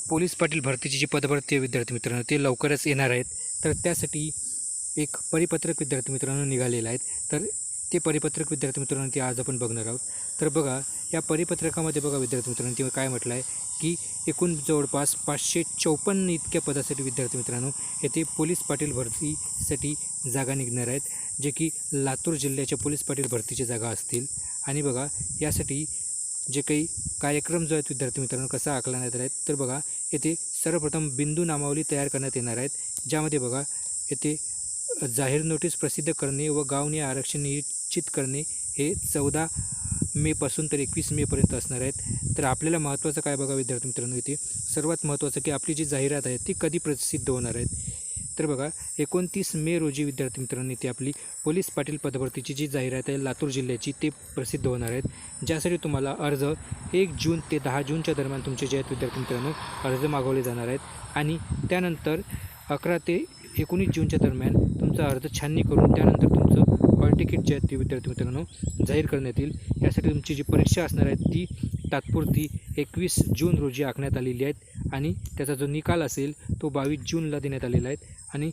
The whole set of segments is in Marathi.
पोलीस पाटील भरतीची जी पदभरती आहे विद्यार्थी मित्रांनो, ते लवकरच येणार आहेत. तर त्यासाठी एक परिपत्रक विद्यार्थी मित्रांनो निघालेलं आहे. तर ते परिपत्रक विद्यार्थी मित्रांनो ते आज आपण बघणार आहोत. तर बघा, या परिपत्रकामध्ये बघा विद्यार्थी मित्रांनो ते काय म्हटलं आहे की एकूण जवळपास 554 इतक्या पदासाठी विद्यार्थी मित्रांनो येथे पोलीस पाटील भरतीसाठी जागा निघणार आहेत, जे की लातूर जिल्ह्याच्या पोलीस पाटील भरतीची जागा असतील. आणि बघा, यासाठी जे काही कार्यक्रम जो आहेत विद्यार्थी मित्रांनो कसा आखण्यात आहेत, तर बघा येथे सर्वप्रथम बिंदू नामावली तयार करण्यात येणार आहेत, ज्यामध्ये बघा येथे जाहीर नोटीस प्रसिद्ध करणे व गावने आरक्षण निश्चित करणे हे 14 मेपासून तर 21 मेपर्यंत असणार आहेत. तर आपल्याला महत्त्वाचं काय बघा विद्यार्थी मित्रांनो, इथे सर्वात महत्त्वाचं की आपली जी जाहिरात आहे ती कधी प्रसिद्ध होणार आहेत. तर बघा 29 मे रोजी विद्यार्थी मित्रांनो इथे आपली पोलीस पाटील पदभरतीची जी जाहिरात आहे लातूर जिल्ह्याची ते प्रसिद्ध होणार आहेत, ज्यासाठी तुम्हाला अर्ज 1 जून ते 10 जूनच्या दरम्यान तुमचे जे आहेत विद्यार्थी मित्रांनो अर्ज मागवले जाणार आहेत. आणि त्यानंतर 11 ते 19 जूनच्या दरम्यान तुमचा अर्ज छाननी करून त्यानंतर तुमचं हॉल तिकीट जे आहेत ते विद्यार्थी मित्रांनो जाहीर करण्यात येईल. यासाठी तुमची जी परीक्षा असणार आहे ती तात्पुरती 21 जून रोजी आखण्यात आलेली आहेत आणि त्याचा जो निकाल असेल तो 22 जूनला देण्यात आलेला आहे. आणि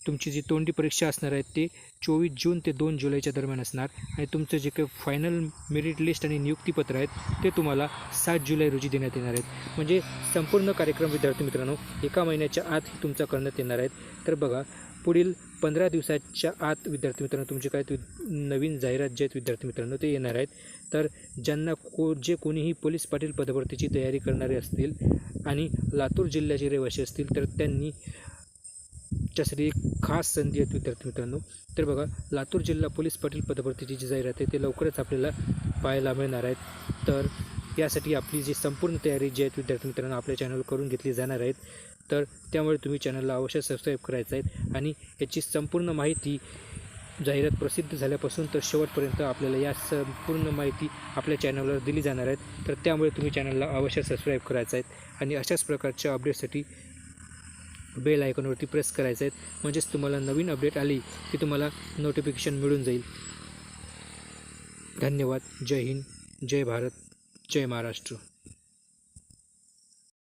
तुमची जी तोंडी परीक्षा असणार आहे ते 24 जून ते 2 जुलैच्या दरम्यान असणार. आणि तुमचं जे काही फायनल मेरिट लिस्ट आणि नियुक्तीपत्र आहेत ते तुम्हाला 7 जुलै रोजी देण्यात येणार आहेत. म्हणजे संपूर्ण कार्यक्रम विद्यार्थी मित्रांनो एका महिन्याच्या आत तुमचा करण्यात येणार आहेत. तर बघा, पुढील 15 दिवसाच्या आत विद्यार्थी मित्रांनो तुमचे काय नवीन जाहिरात जे आहेत विद्यार्थी मित्रांनो ते येणार आहेत. तर ज्यांना जे कोणीही पोलीस पाटील पदभरतीची तयारी करणारे असतील आणि लातूर जिल्ह्याचे रहिवासी असतील तर त्यांनी त्यासाठी एक खास संधी आहेत विद्यार्थी मित्रांनो. तर बघा, लातूर जिल्हा पोलीस पाटील पदभरतीची जी जाहिरात आहे ते लवकरच आपल्याला पाहायला मिळणार आहेत. तर यासाठी आपली जी संपूर्ण तयारी जी आहेत विद्यार्थी मित्रांनो आपल्या चॅनलवर करून घेतली जाणार आहेत. तर त्यामुळे तुम्ही चॅनलला अवश्य सबस्क्राईब करायचं आहे. आणि याची संपूर्ण माहिती जाहिरात प्रसिद्ध झाल्यापासून तर शेवटपर्यंत आपल्याला या संपूर्ण माहिती आपल्या चॅनलवर दिली जाणार आहेत. तर त्यामुळे तुम्ही चॅनलला अवश्य सबस्क्राईब करायचं आहे आणि अशाच प्रकारच्या अपडेटसाठी बेल आयकॉनवरती प्रेस करायचं आहे, म्हणजेच तुम्हाला नवीन अपडेट आली की तुम्हाला नोटिफिकेशन मिळून जाईल. धन्यवाद. जय हिंद, जय भारत, जय महाराष्ट्र.